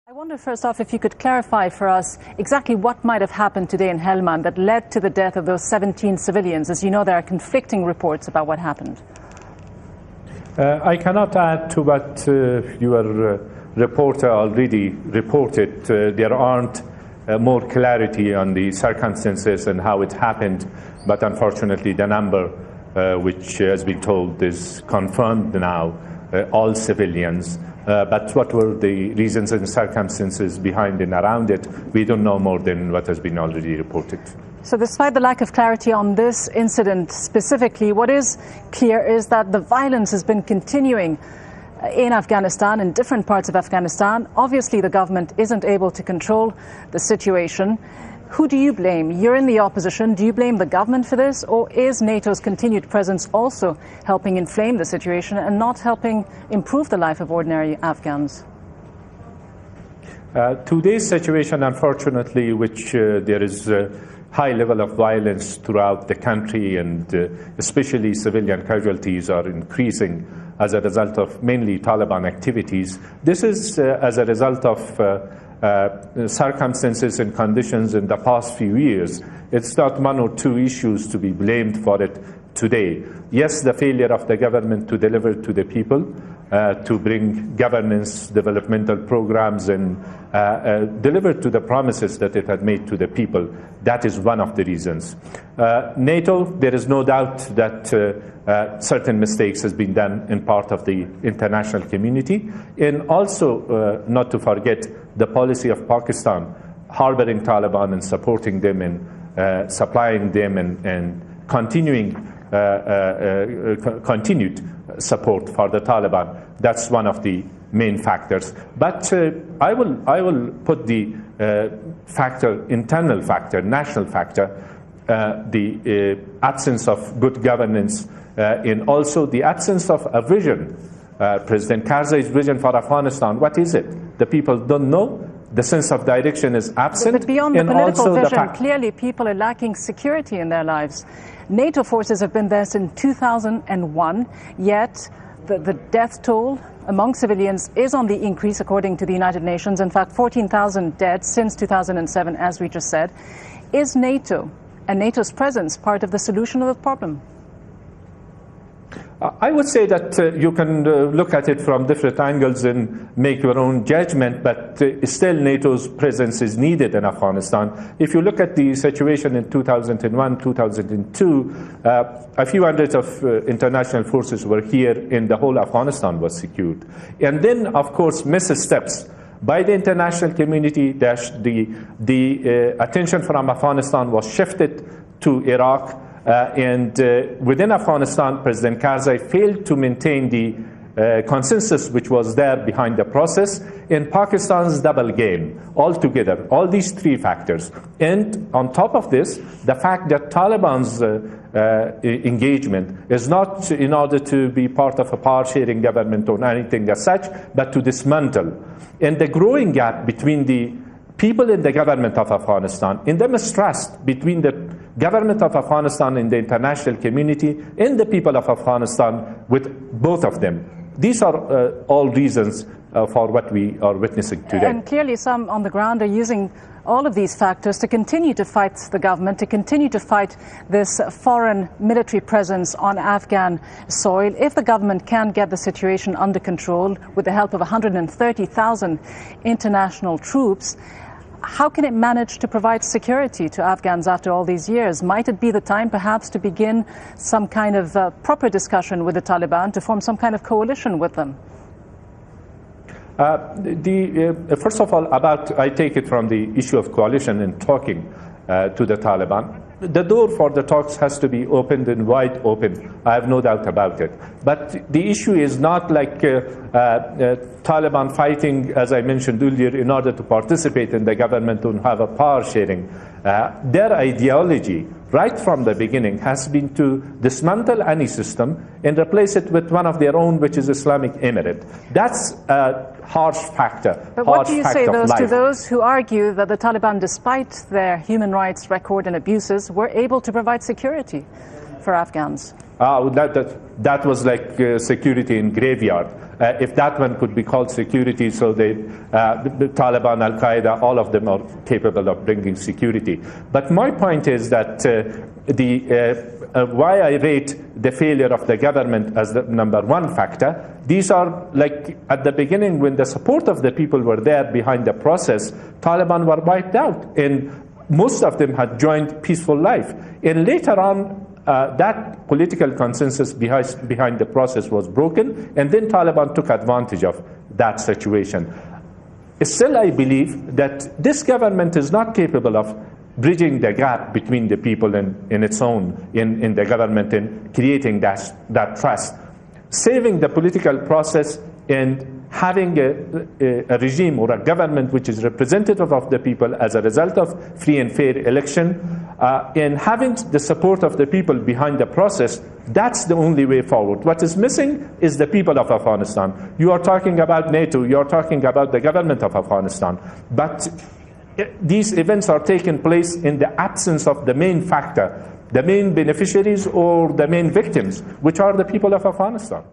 I wonder, first off, if you could clarify for us exactly what might have happened today in Helmand that led to the death of those 17 civilians. As you know, there are conflicting reports about what happened. I cannot add to what your reporter already reported. There aren't more clarity on the circumstances and how it happened, but unfortunately the number which has been told is confirmed now, all civilians. But what were the reasons and circumstances behind and around it, we don't know more than what has been already reported. So despite the lack of clarity on this incident specifically, what is clear is that the violence has been continuing in Afghanistan, in different parts of Afghanistan. Obviously, the government isn't able to control the situation. Who do you blame? You're in the opposition. Do you blame the government for this? Or is NATO's continued presence also helping inflame the situation and not helping improve the life of ordinary Afghans? Today's situation, unfortunately, which there is a high level of violence throughout the country, and especially civilian casualties are increasing as a result of mainly Taliban activities. This is as a result of circumstances and conditions in the past few years. It's not one or two issues to be blamed for it today. Yes, the failure of the government to deliver to the people, to bring governance, developmental programs, and deliver to the promises that it had made to the people. That is one of the reasons. NATO, there is no doubt that certain mistakes has been done in part of the international community, and also not to forget the policy of Pakistan harboring Taliban and supporting them and supplying them and continued support for the Taliban. That's one of the main factors. But I will put the internal factor, national factor, the absence of good governance, and also the absence of a vision. President Karzai's vision for Afghanistan, what is it? The people don't know. The sense of direction is absent. But beyond the political vision, clearly people are lacking security in their lives. NATO forces have been there since 2001, yet the death toll among civilians is on the increase, according to the United Nations. In fact, 14,000 dead since 2007, as we just said. Is NATO and NATO's presence part of the solution of the problem? I would say that you can look at it from different angles and make your own judgment, but still NATO's presence is needed in Afghanistan. If you look at the situation in 2001, 2002, a few hundreds of international forces were here and the whole Afghanistan was secured. And then, of course, missteps by the international community, the attention from Afghanistan was shifted to Iraq. Within Afghanistan, President Karzai failed to maintain the consensus which was there behind the process. In Pakistan's double game altogether, all these three factors. And on top of this, the fact that Taliban's engagement is not in order to be part of a power-sharing government or anything as such, but to dismantle. And the growing gap between the people in the government of Afghanistan, and the mistrust between the government of Afghanistan and the international community and the people of Afghanistan with both of them. These are all reasons for what we are witnessing today. And clearly some on the ground are using all of these factors to continue to fight the government, to continue to fight this foreign military presence on Afghan soil. If the government can get the situation under control with the help of 130,000 international troops, how can it manage to provide security to Afghans after all these years? Might it be the time perhaps to begin some kind of proper discussion with the Taliban, to form some kind of coalition with them? First of all, I take it from the issue of coalition and talking to the Taliban. The door for the talks has to be opened and wide open. I have no doubt about it. But the issue is not like Taliban fighting, as I mentioned earlier, in order to participate in the government and have a power sharing. Their ideology, right from the beginning, has been to dismantle any system and replace it with one of their own, which is Islamic Emirate. That's a harsh factor. But what do you say to those who argue that the Taliban, despite their human rights record and abuses, were able to provide security for Afghans? That was like security in graveyard. if that one could be called security, so the Taliban, Al-Qaeda, all of them are capable of bringing security. But my point is that why I rate the failure of the government as the number one factor, these are like at the beginning when the support of the people were there behind the process, Taliban were wiped out and most of them had joined peaceful life. And later on, that political consensus behind the process was broken, and then Taliban took advantage of that situation. Still, I believe that this government is not capable of bridging the gap between the people in its own, in the government, and creating that trust. Saving the political process and having a regime or a government which is representative of the people as a result of free and fair election, and having the support of the people behind the process, that's the only way forward. What is missing is the people of Afghanistan. You are talking about NATO, you are talking about the government of Afghanistan, but these events are taking place in the absence of the main factor, the main beneficiaries or the main victims, which are the people of Afghanistan.